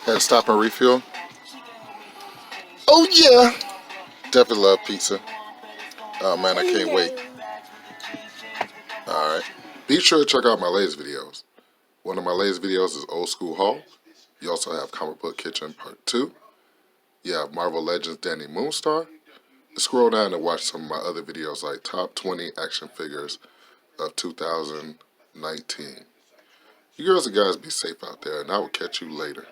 Had to stop and refill. Oh yeah, definitely love pizza. Oh man, I can't wait. All right, be sure to check out my latest videos. One of my latest videos is Old School Haul. You also have Comic Book Kitchen Part 2. You have Marvel Legends Danny Moonstar. Scroll down and watch some of my other videos like Top 20 Action Figures of 2019. You girls and guys be safe out there, and I will catch you later.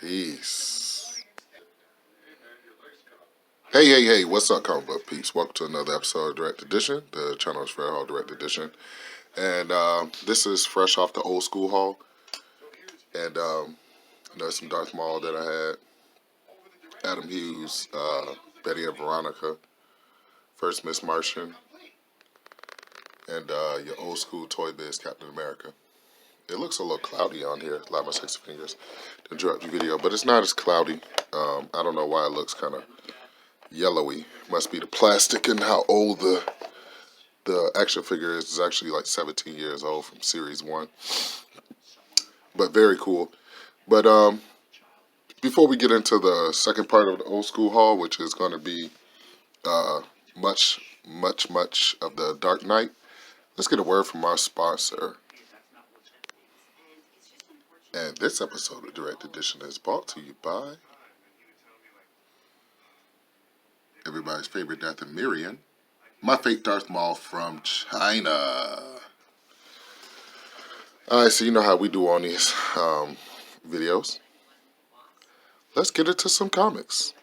Peace. Hey, what's up, comic book peeps? Welcome to another episode of Direct Edition. The channel is Fred Hall Direct Edition. And this is fresh off the Old School Haul. And there's some Darth Maul that I had. Adam Hughes, Betty and Veronica, First Miss Martian, and your old school Toy Biz Captain America. It looks a little cloudy on here, like my 6 fingers, to drop the video, but it's not as cloudy. I don't know why it looks kind of yellowy. Must be the plastic and how old the action figure is. It's actually like 17 years old from Series 1. But very cool. But before we get into the second part of the Old School Haul, which is going to be much of the Dark Knight, let's get a word from our sponsor. And this episode of Direct Edition is brought to you by everybody's favorite Dathomirian, my fake Darth Maul from China. Alright, so you know how we do on these videos. Let's get into some comics.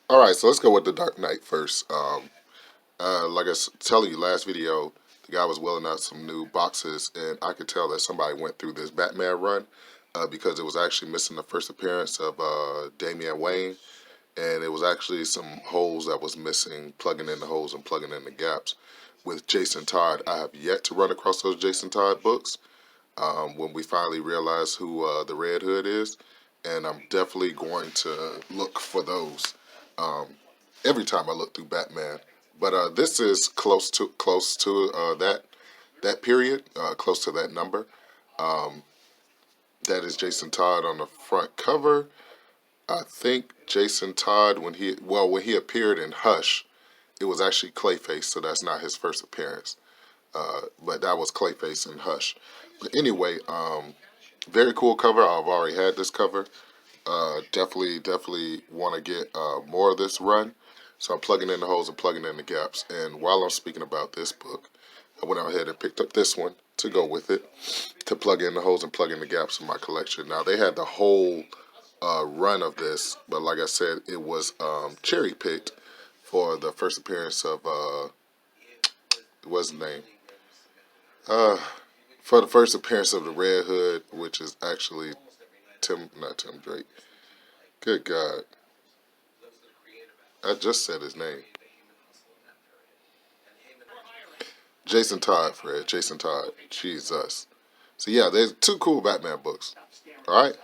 Alright, so let's go with the Dark Knight first. Like I was telling you last video, the guy was wheeling out some new boxes, and I could tell that somebody went through this Batman run because it was actually missing the first appearance of Damian Wayne, and it was actually some holes that was missing, plugging in the holes and plugging in the gaps. With Jason Todd, I have yet to run across those Jason Todd books when we finally realize who the Red Hood is, and I'm definitely going to look for those every time I look through Batman. But this is close to that period, close to that number. That is Jason Todd on the front cover. I think Jason Todd when he appeared in Hush, it was actually Clayface, so that's not his first appearance. But that was Clayface in Hush. But anyway, very cool cover. I've already had this cover. Definitely want to get more of this run. So I'm plugging in the holes and plugging in the gaps. And while I'm speaking about this book, I went out ahead and picked up this one to go with it, to plug in the holes and plug in the gaps in my collection. Now, they had the whole run of this, but like I said, it was cherry-picked for the first appearance of, what's his name? For the first appearance of the Red Hood, which is actually not Tim Drake. Good God. I just said his name. Jason Todd, Fred. Jason Todd. Jesus. So yeah, there's 2 cool Batman books. Alright?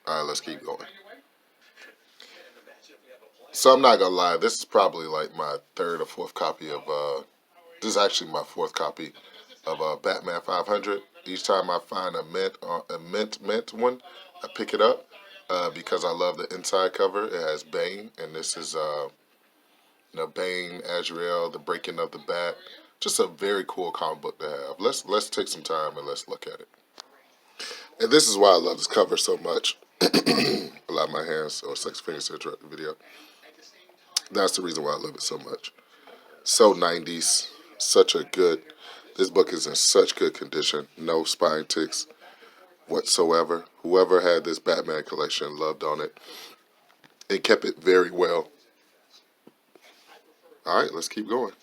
Alright, let's keep going. So I'm not gonna lie, this is probably like my 3rd or 4th copy of, this is actually my 4th copy of Batman 500. Each time I find a mint one, I pick it up because I love the inside cover. It has Bane, and this is Bane, Azrael, the breaking of the bat. Just a very cool comic book to have. Let's take some time and let's look at it. And this is why I love this cover so much. Allow my hands or 6 fingers to interrupt the video. That's the reason why I love it so much. So 90s, this book is in such good condition. No spine ticks whatsoever. Whoever had this Batman collection loved on it. It kept it very well. Alright, let's keep going.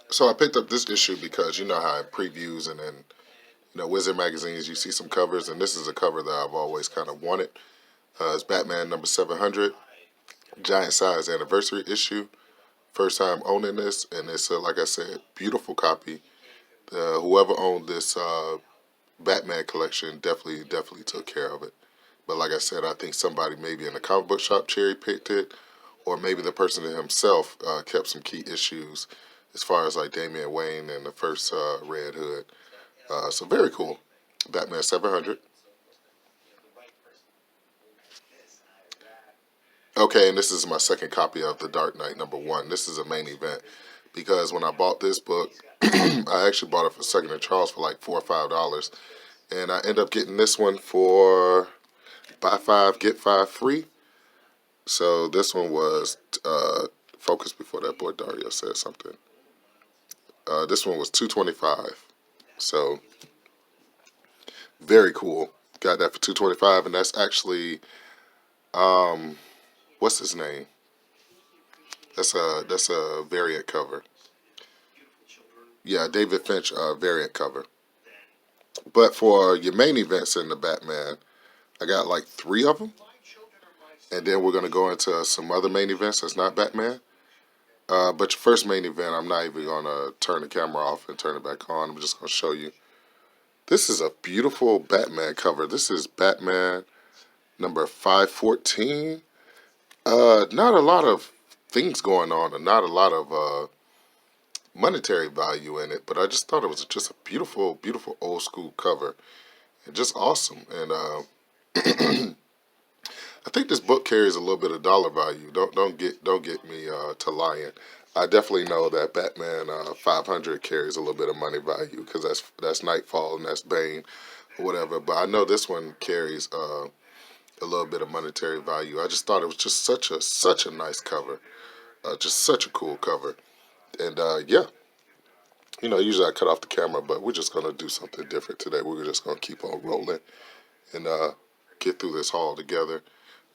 So I picked up this issue because you know how in previews and in Wizard magazines you see some covers, and this is a cover that I've always kind of wanted. It's Batman number 700, giant size anniversary issue. First time owning this, and it's like I said, beautiful copy. Whoever owned this Batman collection definitely took care of it. But like I said, I think somebody maybe in the comic book shop cherry picked it, or maybe the person himself kept some key issues as far as like Damian Wayne and the first Red Hood. So very cool. Batman 700. Okay, and this is my second copy of The Dark Knight #1. This is a main event because when I bought this book, I actually bought it for Second and Charles for like $4 or $5, and I end up getting this one for buy five get five free. So this one was focus before that boy Dario said something. This one was $2.25. So very cool. Got that for $2.25, and that's actually what's his name? That's a variant cover. Yeah, David Finch variant cover. But for your main events in the Batman, I got like three of them, and then we're gonna go into some other main events that's not Batman. But your first main event, I'm not even gonna turn the camera off and turn it back on. I'm just gonna show you. This is a beautiful Batman cover. This is Batman number 514. Not a lot of things going on, and not a lot of monetary value in it, but I just thought it was just a beautiful, beautiful old school cover, and just awesome. And I think this book carries a little bit of dollar value. Don't get me to lying. I definitely know that Batman 500 carries a little bit of money value because that's Nightfall and that's Bane or whatever. But I know this one carries a little bit of monetary value. I just thought it was just such a nice cover, just such a cool cover. And yeah, usually I cut off the camera, but we're just gonna do something different today. We're just gonna keep on rolling and get through this haul together.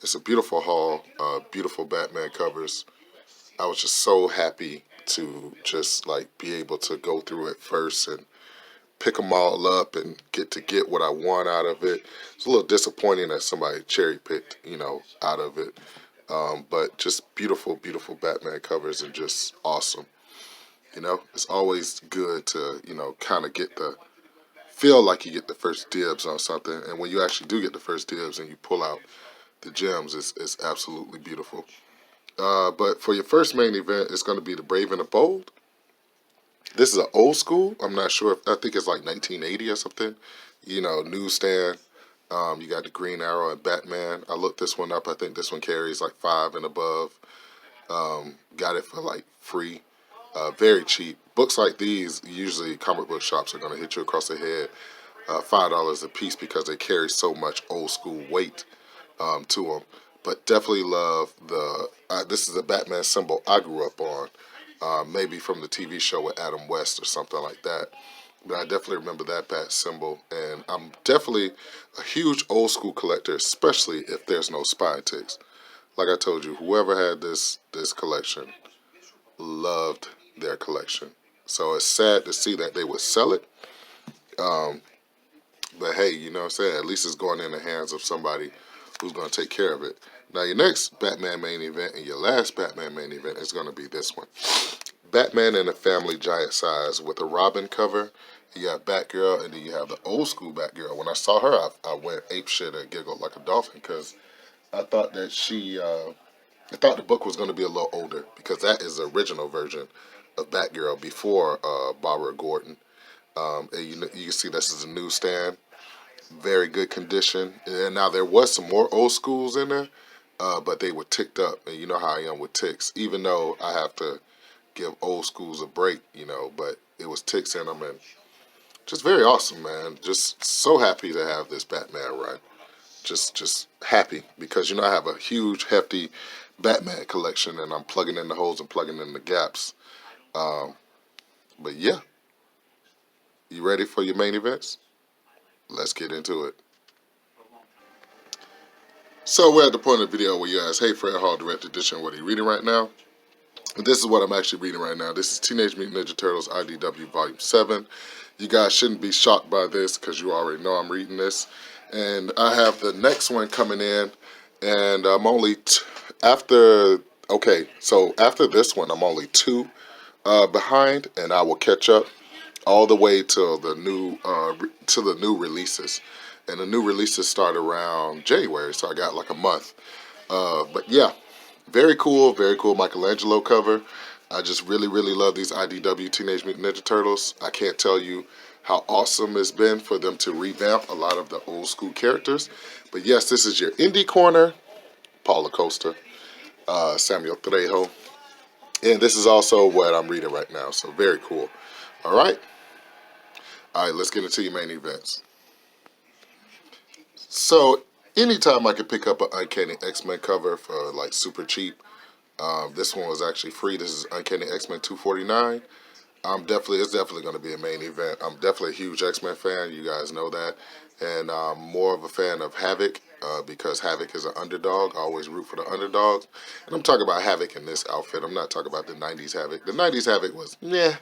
It's a beautiful haul, beautiful Batman covers. I was just so happy to just like be able to go through it first and pick them all up and get what I want out of it. It's a little disappointing that somebody cherry picked, out of it. But just beautiful, beautiful Batman covers and just awesome. It's always good to, kind of feel like you get the first dibs on something. And when you actually do get the first dibs and you pull out the gems, it's absolutely beautiful. But for your first main event, it's going to be The Brave and the Bold. This is an old school. I'm not sure I think it's like 1980 or something. Newsstand. You got the Green Arrow and Batman. I looked this one up. I think this one carries like 5 and above. Got it for like free. Very cheap. Books like these, usually comic book shops are going to hit you across the head. $5 a piece because they carry so much old school weight to them. But definitely love this is a Batman symbol I grew up on. Maybe from the TV show with Adam West or something like that. But I definitely remember that bat symbol. And I'm definitely a huge old school collector, especially if there's no spy ticks. Like I told you, whoever had this collection loved their collection. So it's sad to see that they would sell it. Um, but hey, you know what I'm saying? At least it's going in the hands of somebody who's going to take care of it. Now, your next Batman main event and your last Batman main event is going to be this one. Batman and the Family Giant Size with a Robin cover. You got Batgirl, and then you have the old school Batgirl. When I saw her, I went ape shit and giggled like a dolphin because I thought that I thought the book was going to be a little older because that is the original version of Batgirl before Barbara Gordon. And you can see this is a newsstand, very good condition. And now there was some more old schools in there, but they were ticked up. And you know how I am with ticks. Even though I have to give old schools a break, but it was ticks in them and just very awesome, man. Just so happy to have this Batman run. Just happy because I have a huge hefty Batman collection and I'm plugging in the holes and plugging in the gaps. Um, but yeah, you ready for your main events? Let's get into it. So we're at the point of the video where you ask, hey, Fred Hall, Direct Edition, what are you reading right now? And this is what I'm actually reading right now. This is Teenage Mutant Ninja Turtles IDW Volume 7. You guys shouldn't be shocked by this because you already know I'm reading this. And I have the next one coming in. And I'm only after this one, I'm only 2 behind. And I will catch up all the way to the new releases. And the new releases start around January. So I got like a month. But yeah. Very cool Michelangelo cover. I just really, really love these IDW Teenage Mutant Ninja Turtles. I can't tell you how awesome it's been for them to revamp a lot of the old school characters. But yes, this is your indie corner. Paul Acosta, Samuel Trejo, and this is also what I'm reading right now. So very cool. All right. Let's get into your main events. So anytime I could pick up an Uncanny X-Men cover for like super cheap, this one was actually free. This is Uncanny X-Men 249. It's definitely going to be a main event. I'm definitely a huge X-Men fan. You guys know that, and I'm more of a fan of Havoc because Havoc is an underdog. I always root for the underdogs, and I'm talking about Havoc in this outfit. I'm not talking about the '90s Havoc. The '90s Havoc was yeah,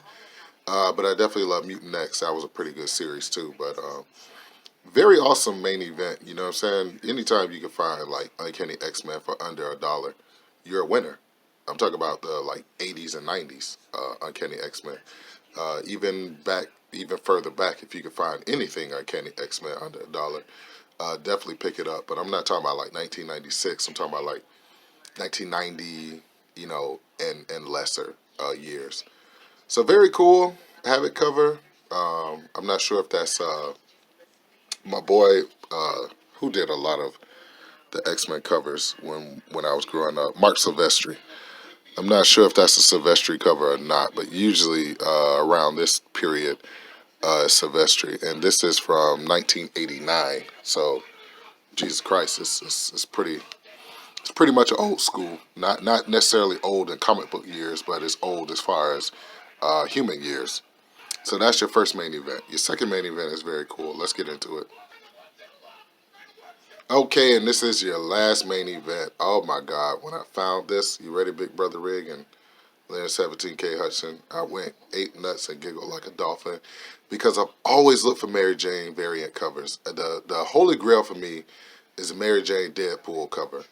but I definitely love Mutant X. That was a pretty good series too. But very awesome main event. You know what I'm saying? Anytime you can find like Uncanny X-Men for under $1, you're a winner. I'm talking about the like 80s and 90s Uncanny X-Men. Even further back, if you can find anything Uncanny X-Men under $1, definitely pick it up. But I'm not talking about like 1996. I'm talking about like 1990, and lesser years. So very cool. Have it cover. I'm not sure if that's my boy who did a lot of the X-Men covers when I was growing up, Mark Silvestri. I'm not sure if that's a Silvestri cover or not, but usually around this period, Silvestri, and this is from 1989. So Jesus Christ, it's pretty much old school. Not necessarily old in comic book years, but it's old as far as human years. So that's your first main event. Your second main event is very cool. Let's get into it. Okay, and this is your last main event. Oh my God, when I found this, you ready, Big Brother Rig and Leonard 17K Hudson? I went ape nuts and giggled like a dolphin because I've always looked for Mary Jane variant covers. The holy grail for me is a Mary Jane Deadpool cover.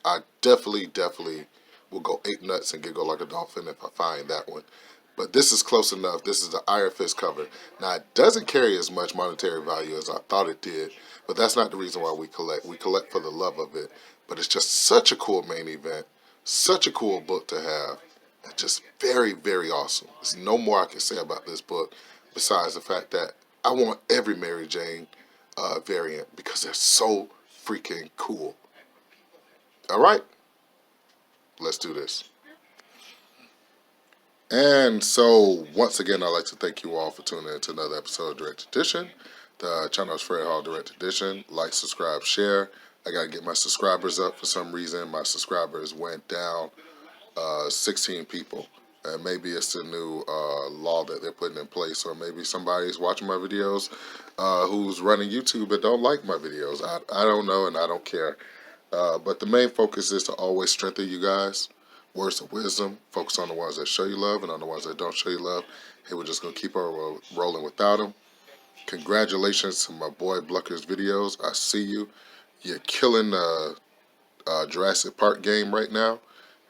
I definitely will go ape nuts and giggle like a dolphin if I find that one. But this is close enough. This is the Iron Fist cover. Now, it doesn't carry as much monetary value as I thought it did, but that's not the reason why we collect. We collect for the love of it. But it's just such a cool main event, such a cool book to have, and just very awesome. There's no more I can say about this book besides the fact that I want every Mary Jane variant because they're so freaking cool. All right, let's do this. And so, once again, I'd like to thank you all for tuning in to another episode of Direct Edition. The channel is Fred Hall Direct Edition. Like, subscribe, share. I got to get my subscribers up for some reason. My subscribers went down 16 people. And maybe it's a new law that they're putting in place, or maybe somebody's watching my videos who's running YouTube and don't like my videos. I don't know, and I don't care. But the main focus is to always strengthen you guys. Words of wisdom. Focus on the ones that show you love and on the ones that don't show you love. Hey, we're just going to keep on rolling without them. Congratulations to my boy Blucker's videos. I see you. You're killing the Jurassic Park game right now.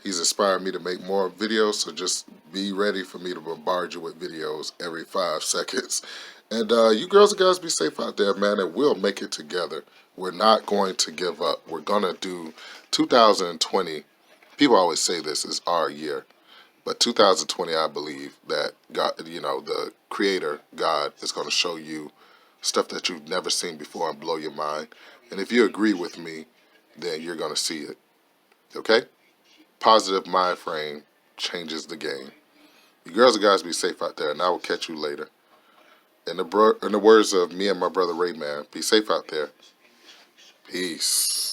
He's inspired me to make more videos, so just be ready for me to bombard you with videos every 5 seconds. And you girls and guys be safe out there, man, and we'll make it together. We're not going to give up. We're going to do 2020. People always say this is our year. But 2020, I believe that God, the Creator, God, is going to show you stuff that you've never seen before and blow your mind. And if you agree with me, then you're going to see it. Okay? Positive mind frame changes the game. You girls and guys be safe out there, and I will catch you later. In the words of me and my brother Rayman, be safe out there. Peace.